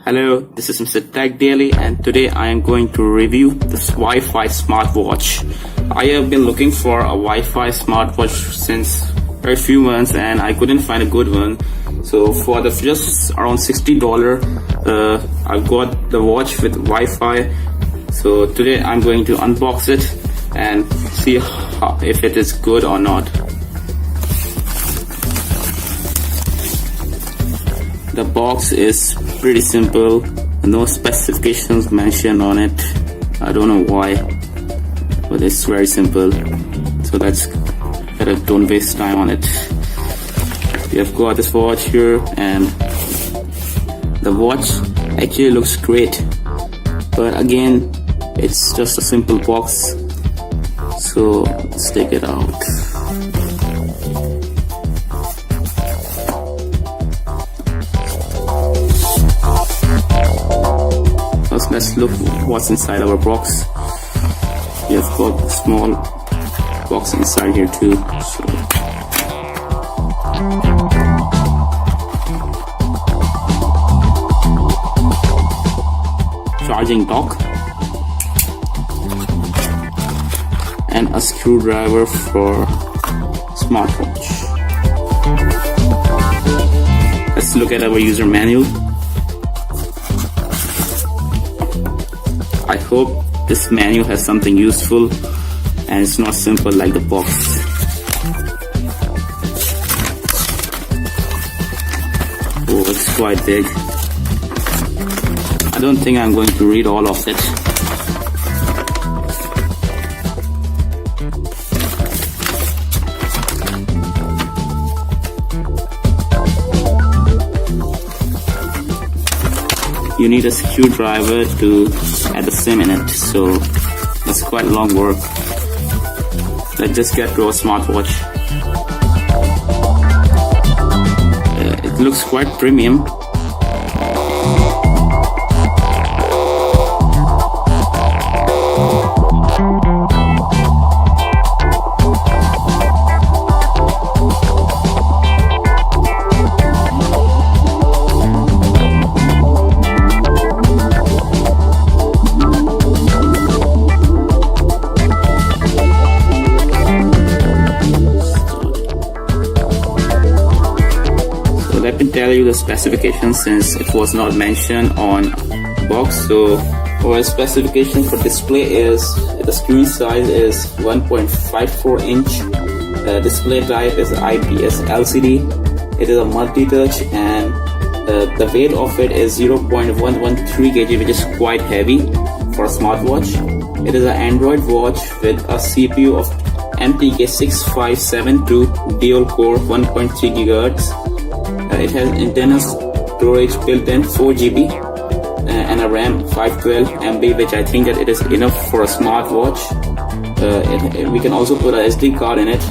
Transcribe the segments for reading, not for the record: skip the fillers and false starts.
Hello, this is MrTechDaily and today I am going to review this Wi-Fi smartwatch. I have been looking for a Wi-Fi smartwatch since a few months and I couldn't find a good one. So for the just around $60, I got the watch with Wi-Fi. So today I'm going to unbox it and see if it is good or not. The box is pretty simple, no specifications mentioned on it. I don't know why, but it's very simple. So don't waste time on it. We have got this watch here, and the watch actually looks great, but again, it's just a simple box. So let's take it out. Let's look what's inside our box. We have got a small box inside here too. Charging dock and a screwdriver for smartwatch. Let's look at our user manual. I hope this manual has something useful and it's not simple like the box. Oh, it's quite big. I don't think I'm going to read all of it. You need a screwdriver to add the SIM in it, so it's quite long work. Let's just get to our smartwatch. It looks quite premium. Let me tell you the specifications since it was not mentioned on box. So our specification for display is the screen size is 1.54 inch. Display type is IPS LCD. It is a multi-touch and the weight of it is 0.113 kg, which is quite heavy for a smartwatch. It is an Android watch with a CPU of MTK6572 dual core 1.3 GHz. It has internal storage built in 4 GB and a RAM 512 MB, which I think that it is enough for a smartwatch. We can also put a SD card in it,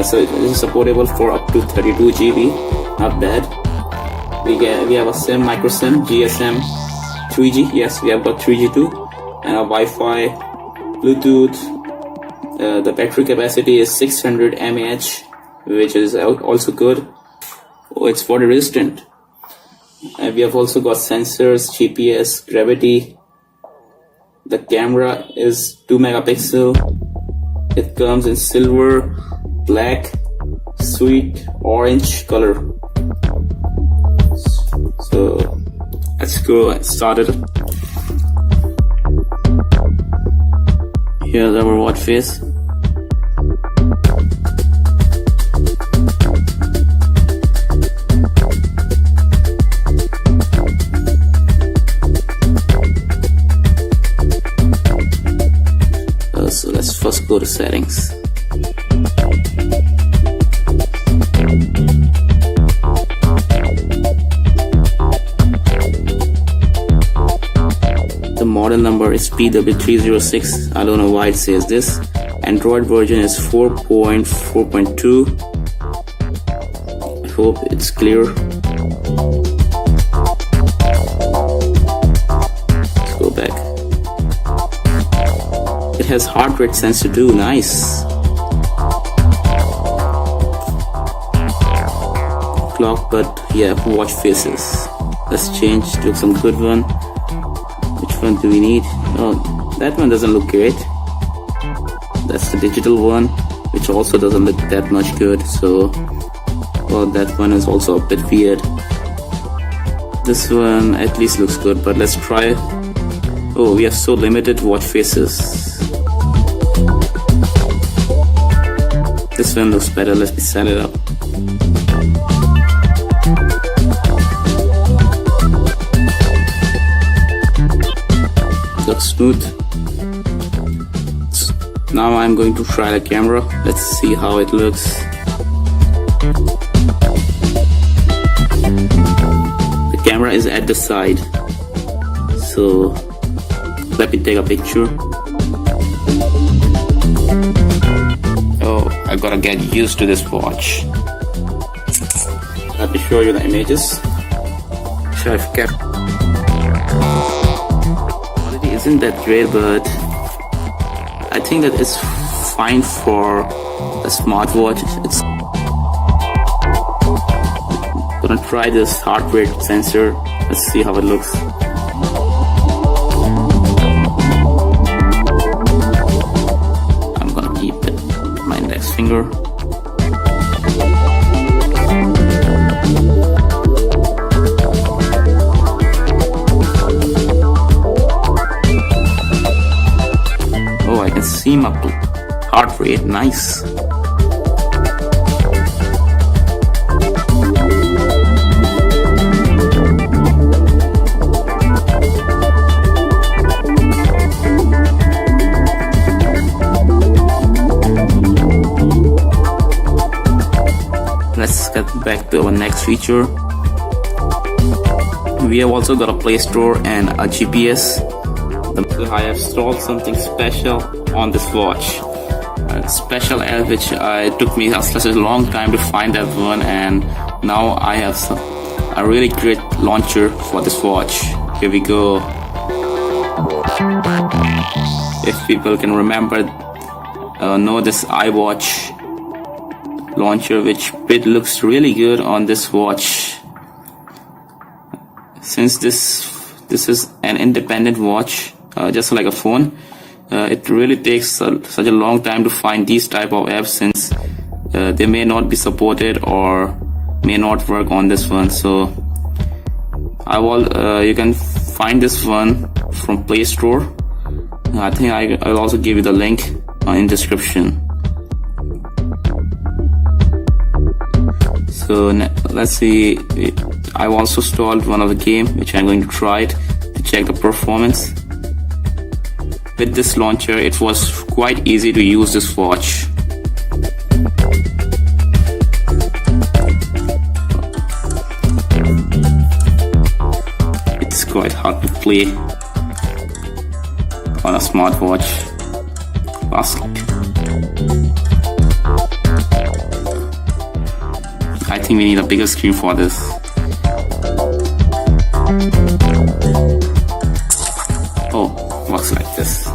so it is supportable for up to 32 GB. Not bad. We have a SIM, micro SIM, GSM, 3G. Yes, we have got 3G too, and a Wi-Fi, Bluetooth. The battery capacity is 600 mAh, which is also good. Oh, it's water resistant. And we have also got sensors, GPS, gravity. The camera is 2 megapixel. It comes in silver, black, sweet orange color. So let's go and start it. Here's our watch face. So let's first go to settings. The model number is PW306. I don't know why it says this. Android version is 4.4.2. I hope it's clear. Let's go back. It has heart rate sensor too, nice. Clock, but yeah, watch faces. Let's change to some good one. Which one do we need? Oh, that one doesn't look great. That's the digital one, which also doesn't look that much good. So, well, that one is also a bit weird. This one at least looks good, but let's try it. Oh, we have so limited watch faces. This one looks better. Let me set it up. Looks smooth. Now I'm going to try the camera. Let's see how it looks. The camera is at the side, so let me take a picture. Oh, I gotta get used to this watch. Let me show you the images. Which I've kept. Quality isn't that great, but I think that it's fine for a smartwatch. It's gonna try this heart rate sensor. Let's see how it looks. I'm gonna keep it my index finger. Oh, I can see my heart rate. Nice. Let's get back to our next feature. We have also got a Play Store and a GPS. I have installed something special on this watch. A special app which took me such a long time to find that one, and now I have a really great launcher for this watch. Here we go. If people can remember, know this iWatch launcher, which looks really good on this watch. Since this is an independent watch, just like a phone, it really takes such a long time to find these type of apps, since they may not be supported or may not work on this one. So you can find this one from Play Store. I think I'll also give you the link in description. So let's see, I've also installed one of the game which I'm going to try it to check the performance. With this launcher, it was quite easy to use this watch. It's quite hard to play on a smartwatch. I think we need a bigger screen for this. Oh, works like this.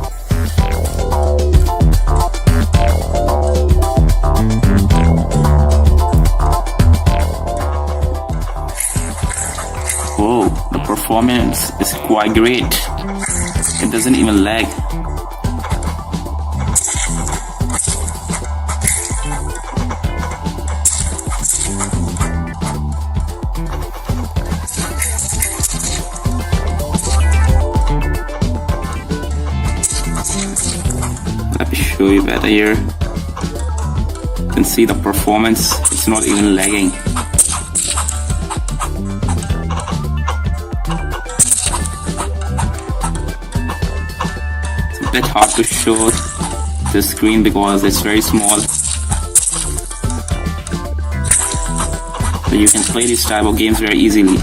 Whoa, the performance is quite great. It doesn't even lag. Let me show you better here. You can see the performance, it's not even lagging. It's a bit hard to show the screen because it's very small. But you can play these type of games very easily.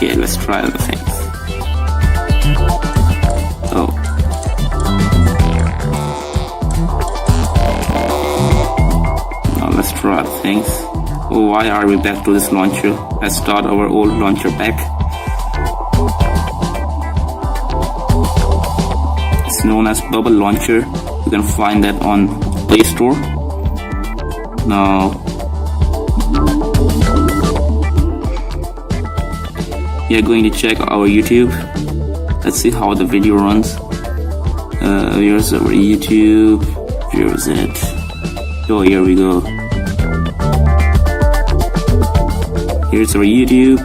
Okay, let's try other things. Oh. Now let's try other things. Oh, why are we back to this launcher? Let's start our old launcher back. It's known as Bubble Launcher. You can find that on Play Store. Now we are going to check our YouTube. Let's see how the video runs. Here's our YouTube. Where is it? Oh, here we go. Here's our YouTube.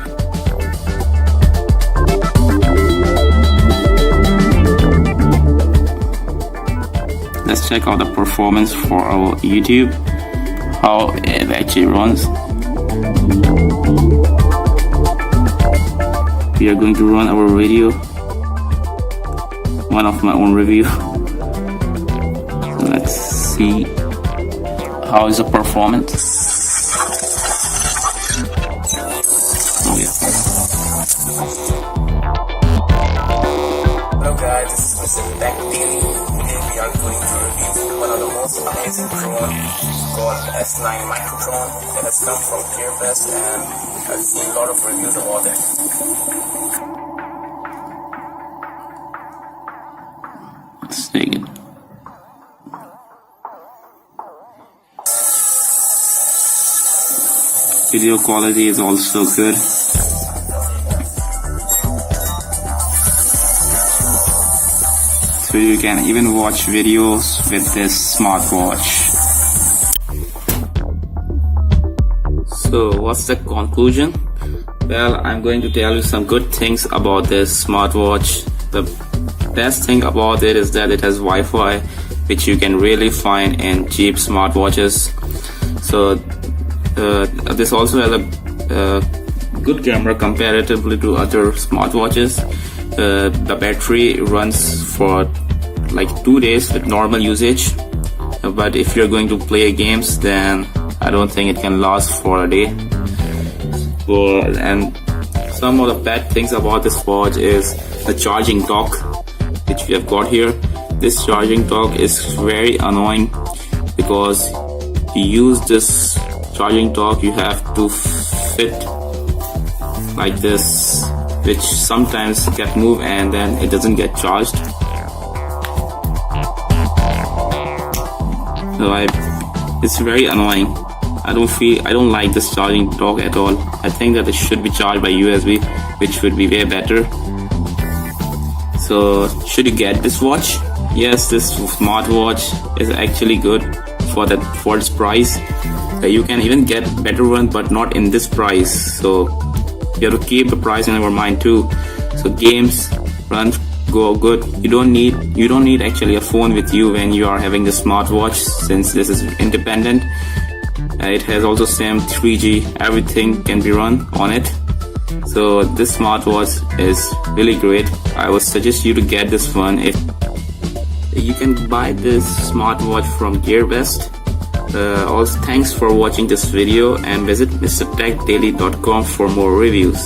Let's check out the performance for our YouTube, how it actually runs. We are going to run our video, one of my own review. So let's see how is the performance. Hello guys, this is MrTechDaily. Today we are going to review one of the most amazing drone called S9 micro drone that has come from Gearbest, and I've seen a lot of reviews about it. Let's take it. Video quality is also good. So you can even watch videos with this smartwatch. So what's the conclusion? Well, I'm going to tell you some good things about this smartwatch. The best thing about it is that it has Wi-Fi, which you can really find in cheap smartwatches. So this also has a good camera comparatively to other smartwatches. The battery runs for like 2 days with normal usage, but if you're going to play games, then I don't think it can last for a day. And some of the bad things about this watch is the charging dock, which we have got here. This charging dock is very annoying because to use this charging dock you have to fit like this, which sometimes get moved and then it doesn't get charged. So it's very annoying. I don't like this charging dock at all. I think that it should be charged by USB, which would be way better. So should you get this watch? Yes, this smartwatch is actually good for its price. You can even get better one, but not in this price. So you have to keep the price in your mind too. So games go good. You don't need actually a phone with you when you are having the smartwatch, since this is independent. It has also same 3G. Everything can be run on it. So this smartwatch is really great. I would suggest you to get this one. If you can buy this smartwatch from Gearbest. Also, thanks for watching this video, and visit MrTechDaily.com for more reviews.